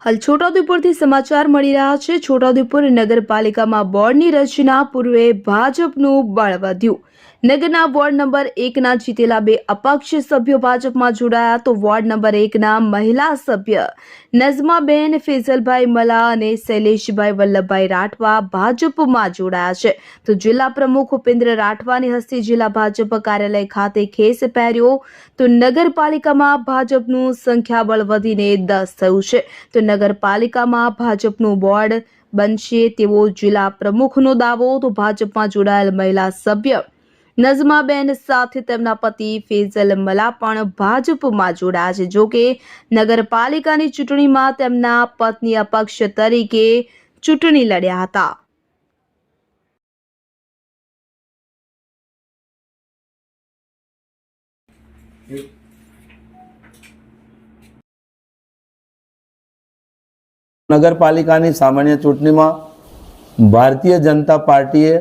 હાલ છોટાઉદેપુરથી સમાચાર મળી રહ્યા છે। છોટાઉદેપુર નગરપાલિકામાં બોર્ડની રચના પૂર્વે ભાજપનું બળ વધ્યું। નગરના વોર્ડ નંબર 1ના જીતેલા 2 અપક્ષ સભ્યો ભાજપમાં જોડાયા તો વોર્ડ નંબર 1ના મહિલા સભ્ય નઝમાબેન ફેઝલભાઈ મલા અને શૈલેષભાઈ વલ્લભભાઈ રાઠવા ભાજપમાં જોડાયા છે। તો જિલ્લા પ્રમુખ ઉપેન્દ્ર રાઠવાની હસ્તે જિલ્લા ભાજપ કાર્યાલય ખાતે ખેસ પહેર્યો તો નગરપાલિકામાં ભાજપનું સંખ્યાબળ વધીને 10 થયું છે। તો નગરપાલિકામાં ભાજપનું બોર્ડ બનશે તેવો જિલ્લા પ્રમુખનો દાવો। તો ભાજપમાં જોડાયેલ મહિલા સભ્ય નઝમાબેન સાથે તેમના પતિ ફેઝલ મલા પણ ભાજપમાં જોડાયા છે। જો કે નગરપાલિકાની ચૂંટણીમાં તેમના પત્ની અપક્ષ તરીકે ચૂંટણી લડ્યા હતા। નગરપાલિકાની સામાન્ય ચૂંટણીમાં ભારતીય જનતા પાર્ટીએ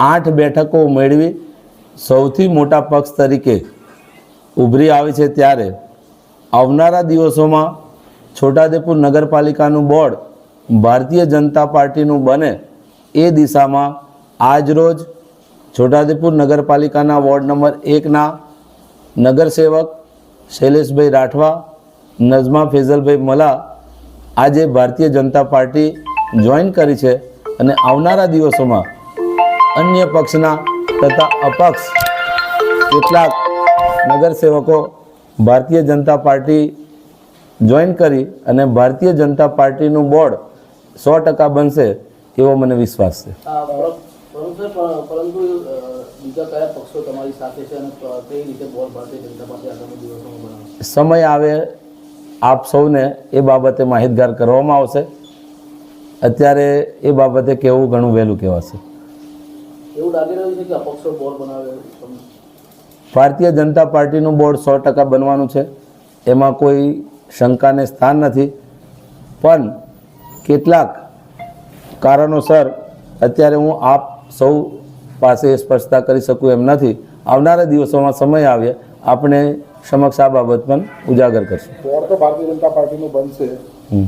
8 બેઠકો મેળવી સૌથી મોટા પક્ષ તરીકે ઉભરી આવી છે। ત્યારે આવનારા દિવસોમાં છોટાઉદેપુર નગરપાલિકાનું બોર્ડ ભારતીય જનતા પાર્ટીનું બને એ દિશામાં આજરોજ છોટાઉદેપુર નગરપાલિકાના વોર્ડ નંબર 1ના નગરસેવક શૈલેષભાઈ રાઠવા, નઝમા ફેઝલભાઈ મલા આજે ભારતીય જનતા પાર્ટી જોઈન કરી છે અને આવનારા દિવસોમાં અન્ય પક્ષના તથા અપક્ષ કેટલાક નગરસેવકો ભારતીય જનતા પાર્ટી જોઈન કરી અને ભારતીય જનતા પાર્ટીનું બોર્ડ 100% બનશે એવો મને વિશ્વાસ છે। પરંતુ બીજા કયા પક્ષો તમારી સાથે છે અને કઈ રીતે બોર્ડ ભારતીય જનતા પાર્ટી આગામી દિવસોમાં બનાવશે? સમય આવે આપ સૌને એ બાબતે માહિતગાર કરવામાં આવશે। અત્યારે એ બાબતે કહેવું ઘણું વહેલું કહેવાશે। એવું લાગી રહ્યું છે કે અપક્ષો બોર્ડ બનાવે? ભારતીય જનતા પાર્ટીનું બોર્ડ 100% બનવાનું છે, એમાં કોઈ શંકાને સ્થાન નથી। પણ કેટલાક કારણોસર અત્યારે હું આપ સૌ પાસે સ્પષ્ટતા કરી શકું એમ નથી। આવનારા દિવસોમાં સમય આવે આપણે સમક્ષ આ બાબત પણ ઉજાગર કરશું। બોર્ડ તો ભારતીય જનતા પાર્ટીનું બનશે,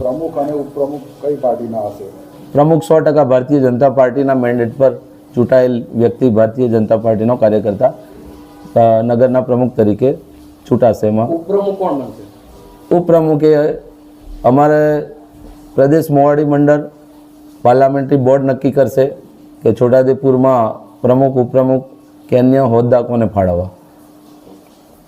પ્રમુખ અને ઉપપ્રમુખ કઈ પાર્ટીના હશે? પ્રમુખ 100% ભારતીય જનતા પાર્ટીના મેન્ડેટ પર ચૂંટાયેલ વ્યક્તિ ભારતીય જનતા પાર્ટીનો કાર્યકર્તા નગરના પ્રમુખ તરીકે ચૂંટાશે। એમાં ઉપપ્રમુખ કોણ બનશે? ઉપપ્રમુખે અમારે પ્રદેશ મોવાડી મંડળ પાર્લામેન્ટરી બોર્ડ નક્કી કરશે કે છોટાઉદેપુરમાં પ્રમુખ ઉપપ્રમુખ કે અન્ય હોદ્દા કોને ફાળવવા।